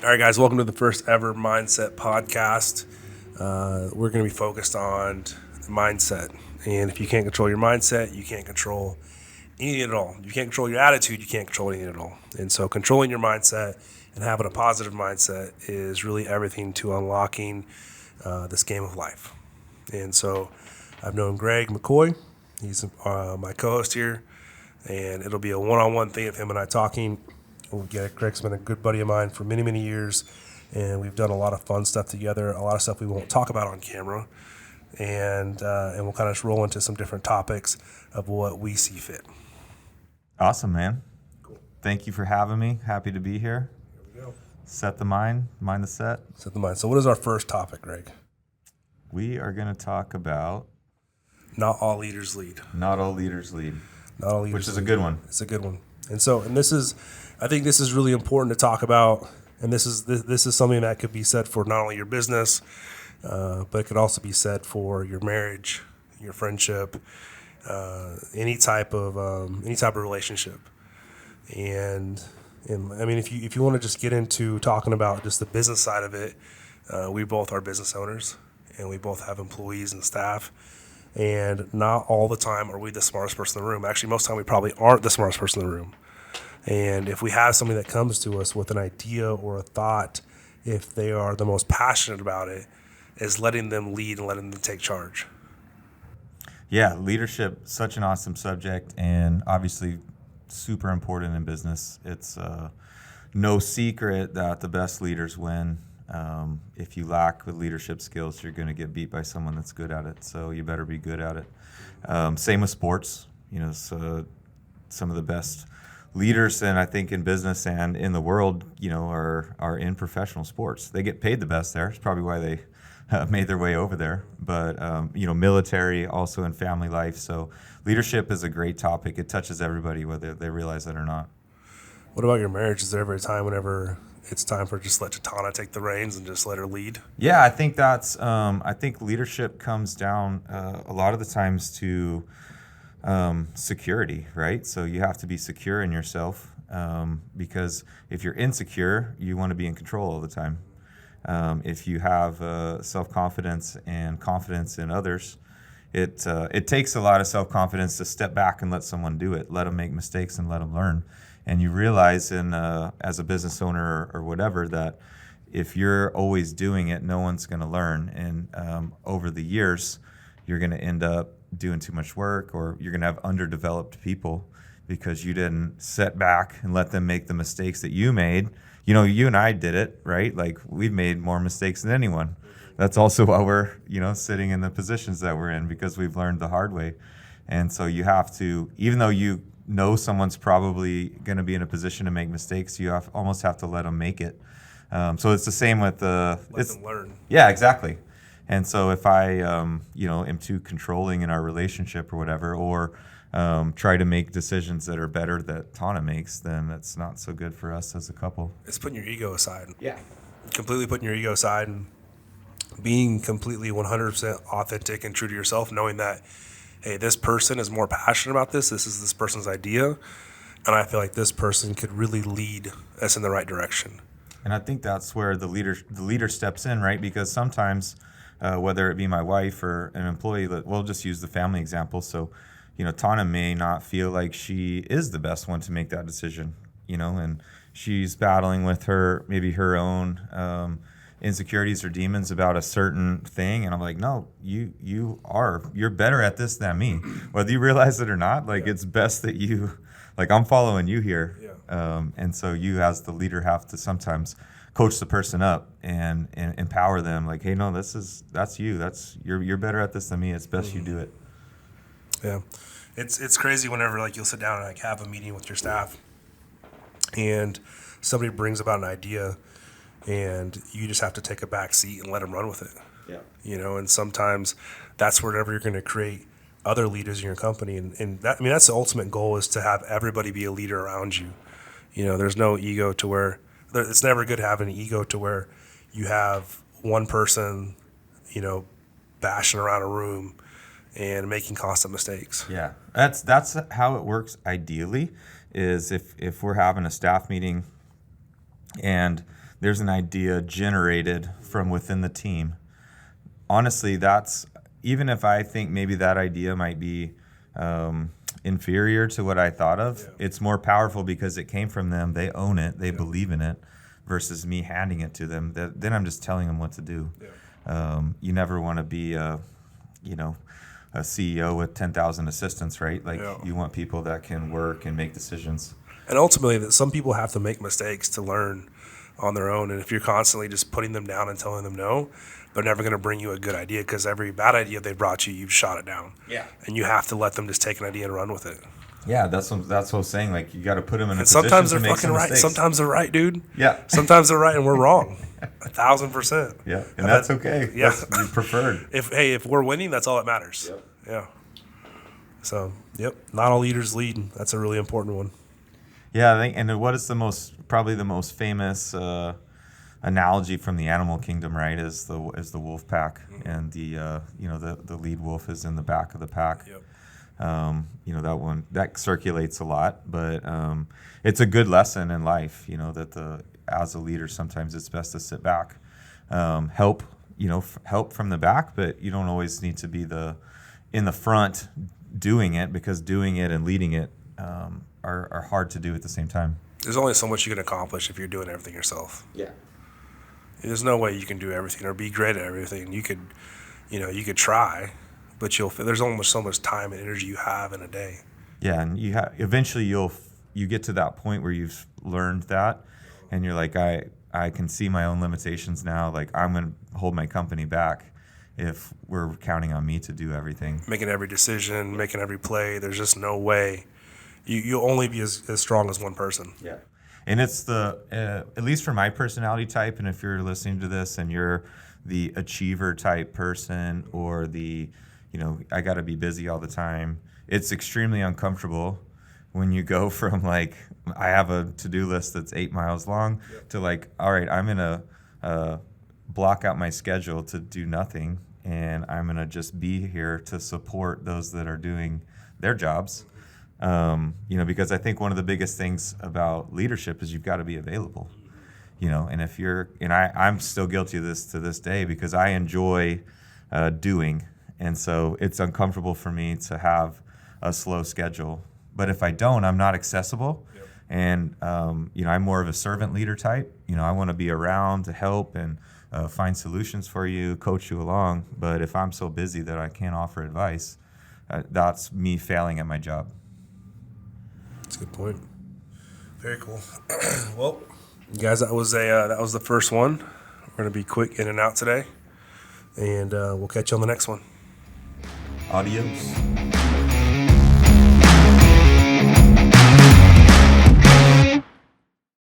All right, guys, welcome to the first ever Mindset podcast. We're going to be focused on mindset. And if you can't control your mindset, you can't control anything at all. You can't control your attitude, you can't control anything at all. And so, controlling your mindset and having a positive mindset is really everything to unlocking this game of life. And so, I've known Greg McCoy. He's my co host here. And it'll be a one on one thing of him and I talking. Greg's been a good buddy of mine for many, many years, and we've done a lot of fun stuff together, a lot of stuff we won't talk about on camera, and we'll kind of just roll into some different topics of what we see fit. Awesome, man. Cool. Thank you for having me. Happy to be here. Here we go. Set the mind the set. Set the mind. So what is our first topic, Greg? We are going to talk about Not all leaders lead. Not all leaders lead. Not all leaders which is lead. a good one. It's a good one. And this is, I think this is really important to talk about, and this is something that could be said for not only your business, but it could also be said for your marriage, your friendship, any type of relationship. And I mean, if you want to just get into talking about just the business side of it, we both are business owners, and we both have employees and staff. And not all the time are we the smartest person in the room. Actually, most of the time we probably aren't the smartest person in the room. And if we have somebody that comes to us with an idea or a thought, if they are the most passionate about it, is letting them lead and letting them take charge. Yeah, leadership, such an awesome subject, and obviously super important in business. It's no secret that the best leaders win. If you lack the leadership skills, you're going to get beat by someone that's good at it. So you better be good at it. Same with sports. So some of the best leaders, and I think in business and in the world, are in professional sports. They get paid the best there. It's probably why they made their way over there. But military, also in family life. So leadership is a great topic. It touches everybody, whether they realize it or not. What about your marriage? Is there ever a time whenever it's time for just let Chitana take the reins and just let her lead? Yeah, I think that's. I think leadership comes down a lot of the times to security, right? So you have to be secure in yourself because if you're insecure, you want to be in control all the time. If you have self-confidence and confidence in others, it takes a lot of self-confidence to step back and let someone do it, let them make mistakes and let them learn. And you realize as a business owner or whatever that if you're always doing it, no one's going to learn. And over the years, you're going to end up doing too much work, or you're going to have underdeveloped people because you didn't sit back and let them make the mistakes that you made. You and I did it, right? Like we've made more mistakes than anyone. That's also why we're, sitting in the positions that we're in, because we've learned the hard way. And so you have to, even though you know someone's probably going to be in a position to make mistakes, you almost have to let them make it. So it's the same with let them learn. Yeah, exactly. And so if I, am too controlling in our relationship or whatever, or try to make decisions that are better that Tana makes, then that's not so good for us as a couple. It's putting your ego aside. Yeah. Completely putting your ego aside and being completely 100% authentic and true to yourself, knowing that, hey, this person is more passionate about this. This is this person's idea. And I feel like this person could really lead us in the right direction. And I think that's where the leader steps in, right? Because sometimes, whether it be my wife or an employee, we'll just use the family example. So, Tana may not feel like she is the best one to make that decision, and she's battling with maybe her own insecurities or demons about a certain thing. And I'm like, no, you're better at this than me, whether you realize it or not. Like, It's best that I'm following you here. Yeah. And so you as the leader have to sometimes coach the person up and empower them. Like, hey, no, that's you. You're better at this than me. It's best you do it. Yeah. It's crazy whenever you'll sit down and have a meeting with your staff and somebody brings about an idea and you just have to take a back seat and let them run with it. Yeah. And sometimes that's wherever you're going to create other leaders in your company. And that's the ultimate goal, is to have everybody be a leader around you. There's no ego to where it's never good to have an ego to where you have one person, bashing around a room and making constant mistakes. Yeah, that's how it works ideally, is if we're having a staff meeting and there's an idea generated from within the team. Honestly, that's, even if I think maybe that idea might be inferior to what I thought of, it's more powerful because it came from them. They own it. They believe in it versus me handing it to them. Then I'm just telling them what to do. You never want to be a CEO with 10,000 assistants, right? Like you want people that can work and make decisions. And ultimately, that some people have to make mistakes to learn on their own. And if you're constantly just putting them down and telling them no, they're never going to bring you a good idea, because every bad idea they brought you, you've shot it down. Yeah. And you have to let them just take an idea and run with it. Yeah, that's what I was saying. Like, you got to put them in a And position sometimes to they're make fucking some right. mistakes. Sometimes they're right, dude. Yeah. Sometimes they're right and we're wrong. 1,000%. Yeah, and that's okay. Yeah. That's preferred. If we're winning, that's all that matters. Yep. Yeah. So, not all leaders lead. That's a really important one. Yeah, I think, and what is probably the most famous analogy from the animal kingdom, right? Is the wolf pack, and the lead wolf is in the back of the pack. Yep. That one that circulates a lot, but it's a good lesson in life. That as a leader, sometimes it's best to sit back, help from the back, but you don't always need to be in the front doing it, because doing it and leading it are hard to do at the same time. There's only so much you can accomplish if you're doing everything yourself. Yeah. There's no way you can do everything or be great at everything. You could try, but there's almost so much time and energy you have in a day. Yeah, and eventually you get to that point where you've learned that, and you're like, I can see my own limitations now. Like, I'm going to hold my company back if we're counting on me to do everything. Making every decision, making every play. There's just no way. You'll only be as strong as one person. Yeah. And it's at least for my personality type, and if you're listening to this and you're the achiever type person, or I got to be busy all the time, it's extremely uncomfortable when you go from like, I have a to-do list that's 8 miles long to like, all right, I'm going to block out my schedule to do nothing, and I'm going to just be here to support those that are doing their jobs. Because I think one of the biggest things about leadership is you've got to be available, and I'm still guilty of this to this day, because I enjoy doing. And so it's uncomfortable for me to have a slow schedule, but if I don't, I'm not accessible. Yep. And, I'm more of a servant leader type. I want to be around to help and find solutions for you, coach you along. But if I'm so busy that I can't offer advice, that's me failing at my job. That's a good point. Very cool. Well, guys, that was the first one. We're going to be quick in and out today, and we'll catch you on the next one. Adios.